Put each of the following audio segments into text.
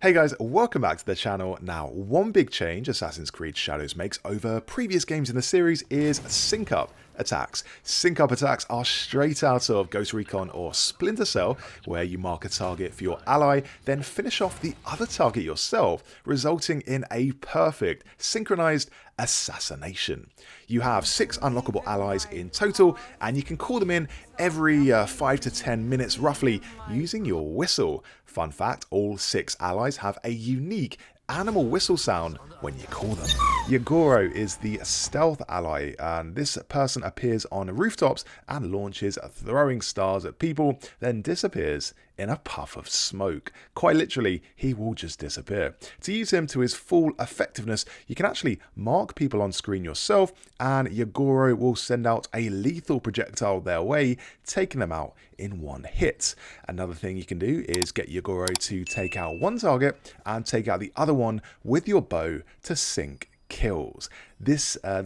Hey guys, welcome back to the channel. Now, one big change Assassin's Creed Shadows makes over previous games in the series is sync-up attacks. Sync-up attacks are straight out of Ghost Recon or Splinter Cell, where you mark a target for your ally, then finish off the other target yourself, resulting in a perfect, synchronized assassination. You have 6 unlockable allies in total, and you can call them in every 5 to 10 minutes roughly using your whistle. Fun fact, all 6 allies have a unique animal whistle sound when you call them. Yagoro is the stealth ally, and this person appears on rooftops and launches throwing stars at people, then disappears in a puff of smoke. Quite literally, he will just disappear. To use him to his full effectiveness, you can actually mark people on screen yourself, and Yagoro will send out a lethal projectile their way, taking them out in one hit. Another thing you can do is get Yagoro to take out one target and take out the other one with your bow to sync kills. There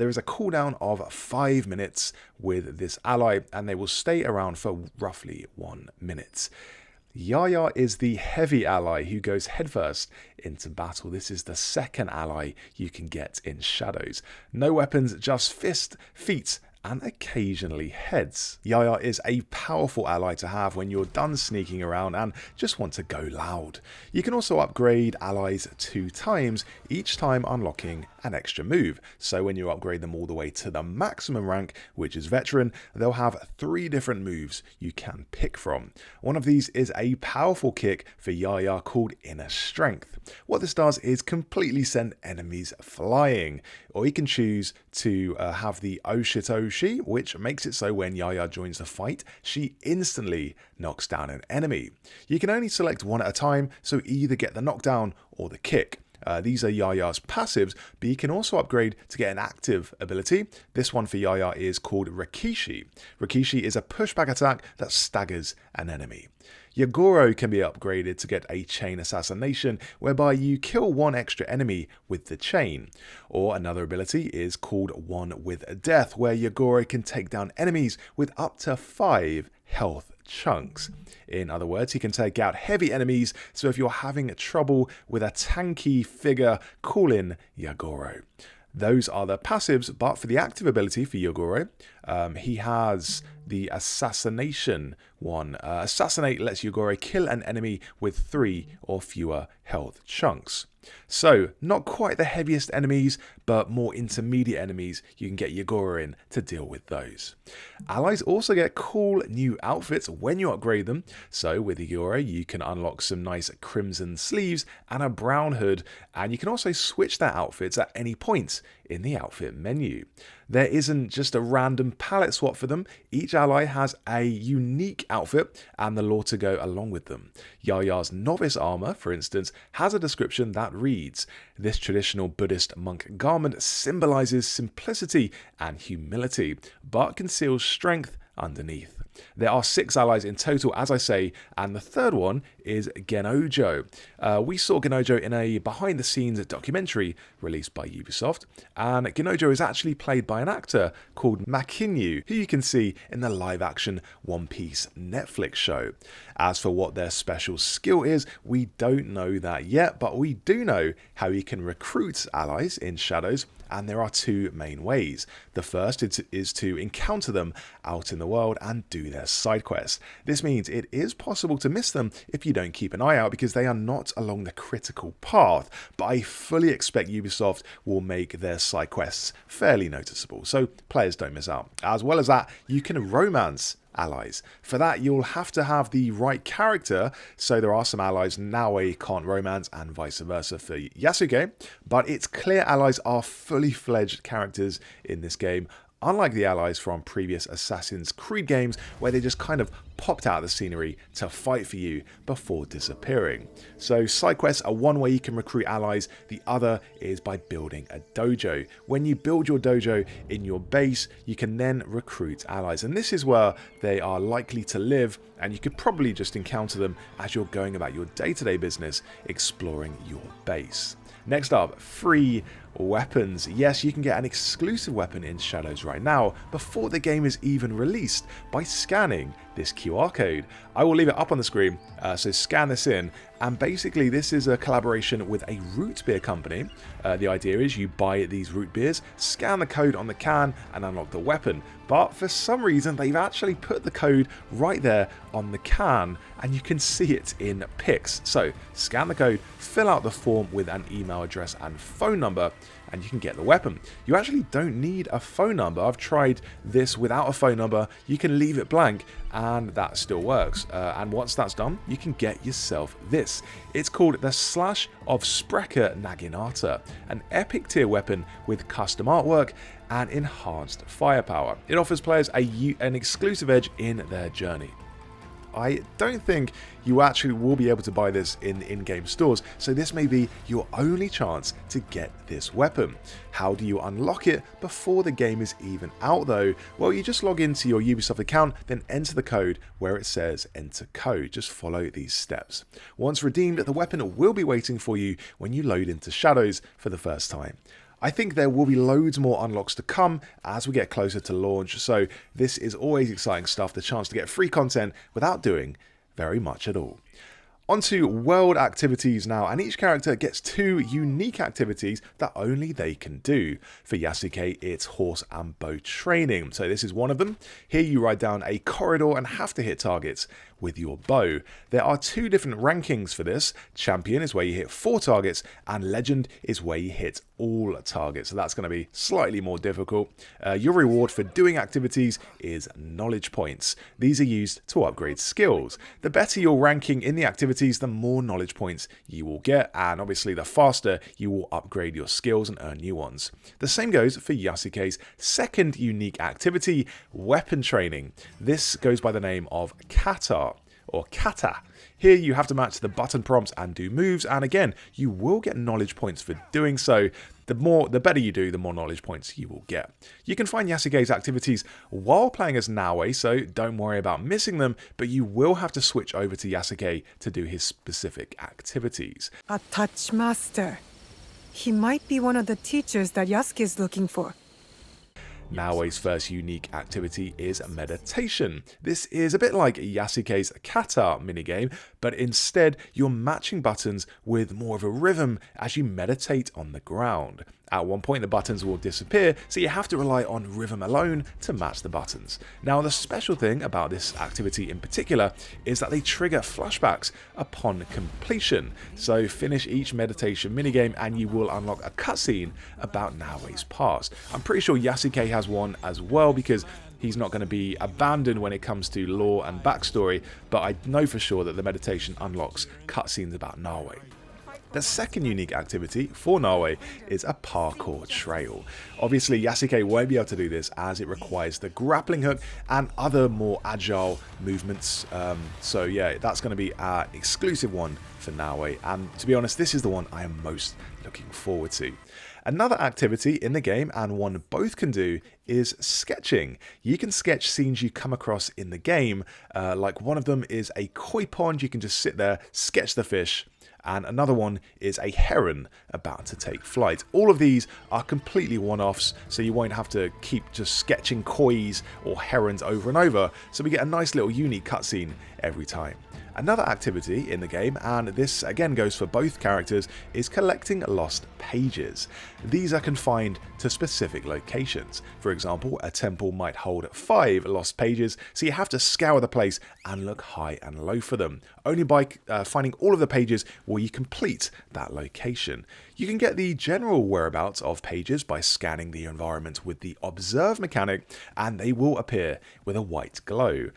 is a cooldown of 5 minutes with this ally, and they will stay around for roughly 1 minute. Yaya is the heavy ally who goes headfirst into battle. This is the second ally you can get in Shadows. No weapons, just fist, feet, and occasionally heads. Yaya is a powerful ally to have when you're done sneaking around and just want to go loud. You can also upgrade allies 2 times, each time unlocking an extra move. So when you upgrade them all the way to the maximum rank, which is veteran, they'll have 3 different moves you can pick from. One of these is a powerful kick for Yaya called Inner Strength. What this does is completely send enemies flying, or you can choose to have the oh shit oh she, which makes it so when Yaya joins the fight, she instantly knocks down an enemy. You can only select one at a time, so either get the knockdown or the kick. These are Yaya's passives, but you can also upgrade to get an active ability. This one for Yaya is called Rikishi. Rikishi is a pushback attack that staggers an enemy. Yagoro can be upgraded to get a chain assassination, whereby you kill 1 extra enemy with the chain. Or another ability is called One with Death, where Yagoro can take down enemies with up to 5 health chunks. In other words, he can take out heavy enemies, so if you're having trouble with a tanky figure, call in Yagoro. Those are the passives, but for the active ability for Yagoro, he has the assassination one. Assassinate lets Yagoro kill an enemy with 3 or fewer health chunks. So, not quite the heaviest enemies, but more intermediate enemies, you can get Yagoro in to deal with those. Allies also get cool new outfits when you upgrade them. So with Yagoro, you can unlock some nice crimson sleeves and a brown hood, and you can also switch their outfits at any point in the outfit menu. There isn't just a random palette swap for them. Each ally has a unique outfit and the lore to go along with them. Yaya's novice armor, for instance, has a description that reads, "This traditional Buddhist monk garment symbolizes simplicity and humility, but conceals strength underneath." There are 6 allies in total, as I say, and the third one is Genojo. We saw Genojo in a behind-the-scenes documentary released by Ubisoft, and Genojo is actually played by an actor called Makinyu, who you can see in the live-action One Piece Netflix show. As for what their special skill is, we don't know that yet, but we do know how you can recruit allies in Shadows, and there are 2 main ways. The first is to encounter them out in the world and do their side quests. This means it is possible to miss them if you don't keep an eye out, because they are not along the critical path, but I fully expect Ubisoft will make their side quests fairly noticeable, so players don't miss out. As well as that, you can romance allies. For that, you'll have to have the right character, so there are some allies Naoe can't romance and vice versa for Yasuke, but it's clear allies are fully fledged characters in this game, unlike the allies from previous Assassin's Creed games where they just kind of popped out of the scenery to fight for you before disappearing. So side quests are one way you can recruit allies, the other is by building a dojo. When you build your dojo in your base, you can then recruit allies, and this is where they are likely to live, and you could probably just encounter them as you're going about your day-to-day business exploring your base. Next up, free weapons. Yes, you can get an exclusive weapon in Shadows right now before the game is even released by scanning this QR code. I will leave it up on the screen, so scan this in And basically this is a collaboration with a root beer company. The idea is you buy these root beers, scan the code on the can and unlock the weapon. But for some reason they've actually put the code right there on the can and you can see it in pics. So scan the code, fill out the form with an email address and phone number, and you can get the weapon. You actually don't need a phone number. I've tried this without a phone number. You can leave it blank and that still works. And once that's done, you can get yourself this. It's called the Slash of Sprecher Naginata, an epic tier weapon with custom artwork and enhanced firepower. It offers players an exclusive edge in their journey. I don't think you actually will be able to buy this in in-game stores, so this may be your only chance to get this weapon. How do you unlock it before the game is even out though? Well, you just log into your Ubisoft account, then enter the code where it says enter code. Just follow these steps. Once redeemed, the weapon will be waiting for you when you load into Shadows for the first time. I think there will be loads more unlocks to come as we get closer to launch, so this is always exciting stuff, the chance to get free content without doing very much at all. Onto world activities now, and each character gets 2 unique activities that only they can do. For Yasuke, it's horse and bow training, so this is one of them. Here you ride down a corridor and have to hit targets with your bow. There are 2 different rankings for this. Champion is where you hit 4 targets, and Legend is where you hit all targets, so that's going to be slightly more difficult. Your reward for doing activities is knowledge points. These are used to upgrade skills. The better your ranking in the activities, the more knowledge points you will get, and obviously the faster you will upgrade your skills and earn new ones. The same goes for Yasuke's second unique activity, weapon training. This goes by the name of kata, or kata. Here you have to match the button prompts and do moves, and again, you will get knowledge points for doing so. The better you do, the more knowledge points you will get. You can find Yasuke's activities while playing as Naoe, so don't worry about missing them, but you will have to switch over to Yasuke to do his specific activities. A touch master. He might be one of the teachers that Yasuke is looking for. Naoe's first unique activity is meditation. This is a bit like Yasuke's kata minigame, but instead you're matching buttons with more of a rhythm as you meditate on the ground. At one point the buttons will disappear, so you have to rely on rhythm alone to match the buttons. Now the special thing about this activity in particular is that they trigger flashbacks upon completion. So finish each meditation minigame and you will unlock a cutscene about Naoe's past. I'm pretty sure Yasuke has one as well because he's not going to be abandoned when it comes to lore and backstory, but I know for sure that the meditation unlocks cutscenes about Naoe. The second unique activity for Naoe is a parkour trail. Obviously Yasuke won't be able to do this as it requires the grappling hook and other more agile movements, so yeah, that's going to be our exclusive one for Naoe, and to be honest this is the one I am most looking forward to. Another activity in the game, and one both can do, is sketching. You can sketch scenes you come across in the game, like one of them is a koi pond, you can just sit there, sketch the fish, and another one is a heron about to take flight. All of these are completely one-offs, so you won't have to keep just sketching kois or herons over and over, so we get a nice little unique cutscene every time. Another activity in the game, and this again goes for both characters, is collecting lost pages. These are confined to specific locations. For example, a temple might hold 5 lost pages, so you have to scour the place and look high and low for them. Only by finding all of the pages will you complete that location. You can get the general whereabouts of pages by scanning the environment with the observe mechanic, and they will appear with a white glow.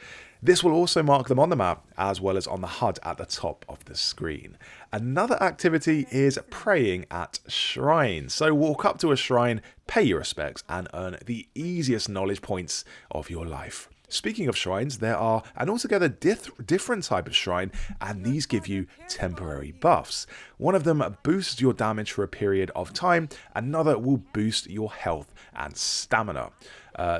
This will also mark them on the map as well as on the HUD at the top of the screen. Another activity is praying at shrines. So walk up to a shrine, pay your respects and earn the easiest knowledge points of your life. Speaking of shrines, there are an altogether different type of shrine, and these give you temporary buffs. One of them boosts your damage for a period of time, another will boost your health and stamina.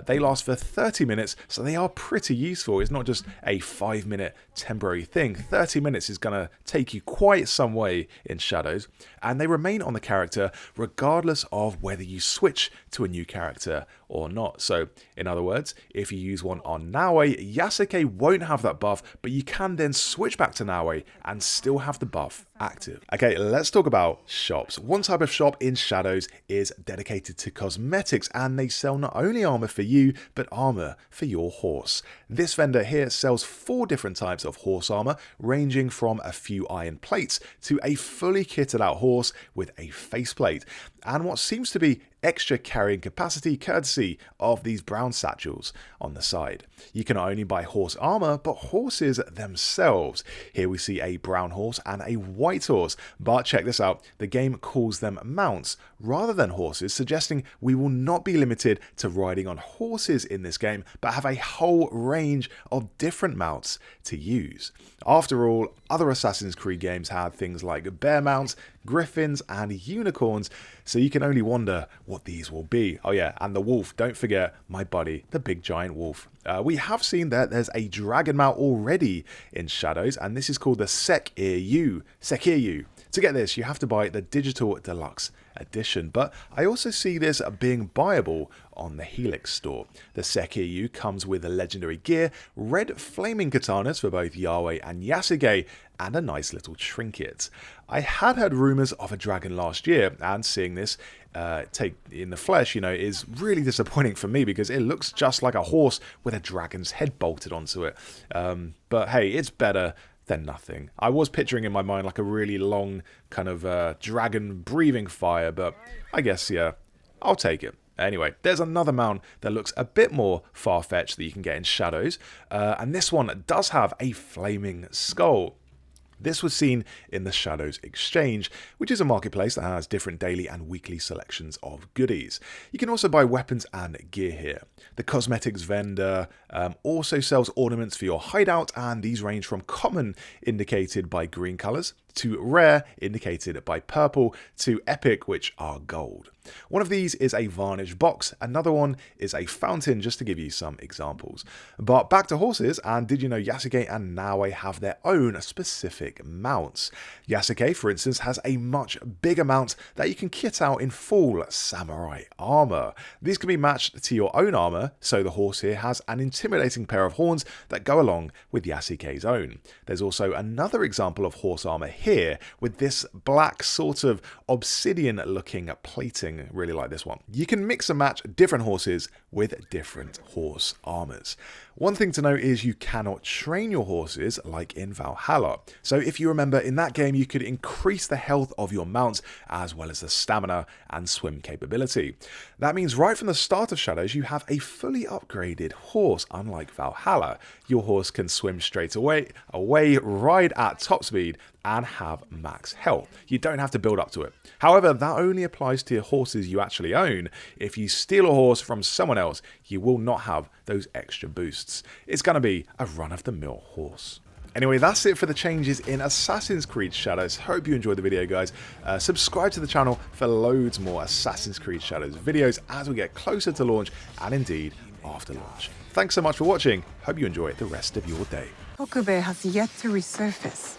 They last for 30 minutes, so they are pretty useful. It's not just a 5-minute temporary thing. 30 minutes is going to take you quite some way in Shadows, and they remain on the character regardless of whether you switch to a new character or not. So, in other words, if you use one on Naue, Yasuke won't have that buff, but you can then switch back to Naue and still have the buff active. Okay, let's talk about shops. One type of shop in Shadows is dedicated to cosmetics, and they sell not only armor for you, but armor for your horse. This vendor here sells 4 different types of horse armor, ranging from a few iron plates to a fully kitted out horse with a faceplate, and what seems to be extra carrying capacity courtesy of these brown satchels on the side. You can not only buy horse armor, but horses themselves. Here we see a brown horse and a white horse, but check this out, the game calls them mounts rather than horses, suggesting we will not be limited to riding on horses in this game, but have a whole range of different mounts to use. After all, other Assassin's Creed games had things like bear mounts, griffins, and unicorns, so you can only wonder what these will be. Oh yeah, and the wolf, don't forget my buddy, the big giant wolf. We have seen that there's a dragon mount already in Shadows, and this is called the Sekiryu. To get this, you have to buy the Digital Deluxe Edition, but I also see this being buyable on the Helix store. The Sekiryu comes with a legendary gear, red flaming katanas for both Yahweh and Yasuke, and a nice little trinket. I had heard rumours of a dragon last year, and seeing this take in the flesh, is really disappointing for me because it looks just like a horse with a dragon's head bolted onto it. But hey, it's better than nothing. I was picturing in my mind like a really long kind of dragon breathing fire, but I guess, yeah, I'll take it. Anyway, there's another mount that looks a bit more far-fetched that you can get in Shadows, and this one does have a flaming skull. This was seen in the Shadows Exchange, which is a marketplace that has different daily and weekly selections of goodies. You can also buy weapons and gear here. The cosmetics vendor also sells ornaments for your hideout, and these range from common, indicated by green colours, to rare, indicated by purple, to epic, which are gold. One of these is a varnished box, another one is a fountain, just to give you some examples. But back to horses, and did you know Yasuke and Naue have their own specific mounts? Yasuke, for instance, has a much bigger mount that you can kit out in full samurai armor. These can be matched to your own armor, so the horse here has an intimidating pair of horns that go along with Yasuke's own. There's also another example of horse armor here with this black sort of obsidian looking plating, really like this one. You can mix and match different horses with different horse armors. One thing to note is you cannot train your horses like in Valhalla. So if you remember, in that game you could increase the health of your mounts as well as the stamina and swim capability. That means right from the start of Shadows you have a fully upgraded horse. Unlike Valhalla, your horse can swim straight away, ride at top speed, and have max health. You don't have to build up to it. However, that only applies to horses you actually own. If you steal a horse from someone else, you will not have those extra boosts. It's going to be a run-of-the-mill horse. Anyway, that's it for the changes in Assassin's Creed Shadows. Hope you enjoyed the video, guys. Subscribe to the channel for loads more Assassin's Creed Shadows videos as we get closer to launch and indeed after launch. Thanks so much for watching. Hope you enjoy the rest of your day. Okube has yet to resurface.